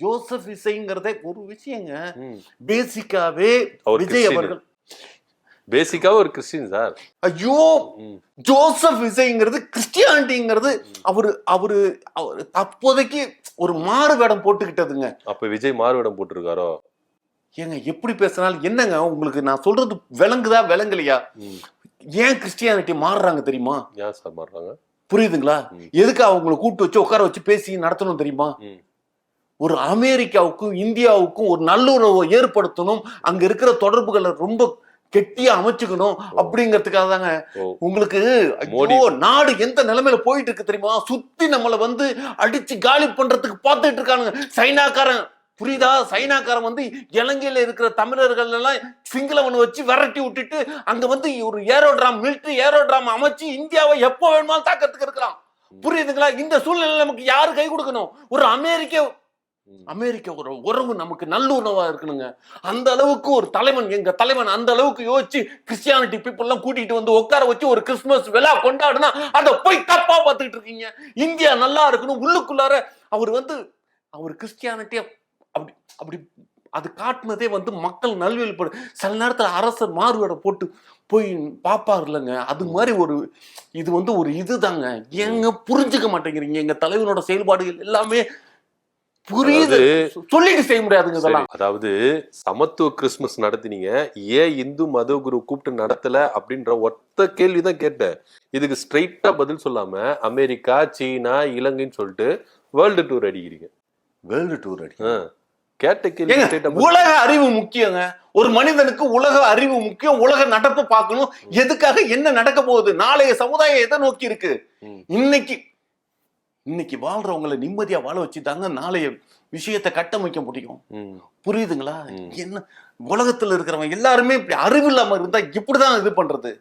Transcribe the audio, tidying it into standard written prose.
Joseph இசைங்கிறதே ஒரு விஷயங்க. பேசிக்காவே விஜய் அவர்கள் பேசிக்காவே ஒரு கிறிஸ்டியன் சார். ஐயோ, ஜோசப் இசைங்கிறது கிறிஸ்டியானிட்டிங்கிறது அவரு அவரு அப்போதைக்கு ஒரு மாறு வேடம் போட்டுக்கிட்டதுங்க. அப்ப விஜய் மாறு வேடம் போட்டிருக்காரோ? ஏங்க எப்படி பேசினாலும் என்னங்க உங்களுக்கு நான் சொல்றது விளங்குதா விளங்கலையா? ஏன் கிறிஸ்டியானிட்டி மாறுறாங்க தெரியுமா? ஏன் சார் மாறுறாங்க? புரியுதுங்களா? எதுக்கு அவங்களை கூப்பிட்டு வச்சு உட்கார வச்சு பேசி நடத்தணும் தெரியுமா? ஒரு அமெரிக்காவுக்கும் இந்தியாவுக்கும் ஒரு நல்லுறவை ஏற்படுத்தணும், அங்க இருக்கிற தொடர்புகளை ரொம்ப கெட்டியா அமைச்சுக்கணும் அப்படிங்கிறதுக்காக தாங்க. உங்களுக்கு நாடு எந்த நிலைமையில போயிட்டு இருக்கு தெரியுமா? சுத்தி நம்மளை வந்து அடிச்சு காலி பண்றதுக்கு பார்த்துட்டு இருக்கானுங்க சைனாக்காரன். புரியுதா? சைனாக்காரன் வந்து இலங்கையில இருக்கிற தமிழர்கள் எல்லாம் சிங்களவன் வச்சு விரட்டி விட்டுட்டு அங்க வந்து ஒரு ஏரோட்ராம், மிலிட்டரி ஏரோட்ராம் அமைச்சு இந்தியாவை எப்போ வேணுமாலும் தாக்கத்துக்கு இருக்கிறான். புரியுதுங்களா? இந்த சூழ்நிலை நமக்கு யாரு கை கொடுக்கணும்? ஒரு அமெரிக்க ஒரு உறவு நமக்கு நல்லுறவா இருக்கணுங்க. அந்த அளவுக்கு ஒரு தலைவன், எங்க தலைவன் அந்த அளவுக்கு யோசிச்சு கிறிஸ்டியானிட்டி பீப்புள் எல்லாம் கூட்டிட்டு வந்து உட்கார வச்சு ஒரு கிறிஸ்துமஸ் விழா கொண்டாடுனா அதை போய் தப்பா பார்த்துட்டு இருக்கீங்க. இந்தியா நல்லா இருக்கணும் உள்ளுக்குள்ளார அவர் கிறிஸ்டியானிட்டிய அப்படி அப்படி அது காட்டுனதே வந்து மக்கள் நல்வழிப்படு. சில நேரத்துல அரசர் மாறுவேட போட்டு போய் பாப்பாரு இல்லைங்க. அது மாதிரி இது வந்து ஒரு இதுதாங்க. ஏங்க புரிஞ்சுக்க மாட்டேங்கிறீங்க? எங்க தலைவனோட செயல்பாடுகள் எல்லாமே புரியுது, சொல்லிட்டு செய்ய முடியாதுங்க இதெல்லாம். அதாவது சமத்துவ கிறிஸ்துமஸ் நடத்தினீங்க, ஏன் இந்து மத குரு கூப்பிட்டு நடத்தல அப்படின்ற ஒத்த கேள்விதான் கேட்டேன். இதுக்கு ஸ்ட்ரைட்டா பதில் சொல்லாம அமெரிக்கா, சீனா, இலங்கைன்னு சொல்லிட்டு வேர்ல்டு டூர் அடிக்கிறீங்க. வேர்ல்டு டூர் அடி கேட்ட கேள்வி. உலக அறிவு முக்கியங்க. ஒரு மனிதனுக்கு உலக அறிவு முக்கியம். உலக நடப்பு பார்க்கணும். எதுக்காக என்ன நடக்க போகுது, நாளைய சமுதாயம் எதை நோக்கி இருக்கு, இன்னைக்கு வாழ்றவங்களை நிம்மதியா வாழ வச்சுட்டாங்க நாளைய விஷயத்தை கட்டமைக்க முடியும். புரியுதுங்களா? என்ன உலகத்துல இருக்கிறவங்க எல்லாருமே இப்படி அறிவு இல்லாம இருந்தா இப்படிதான் இது பண்றது.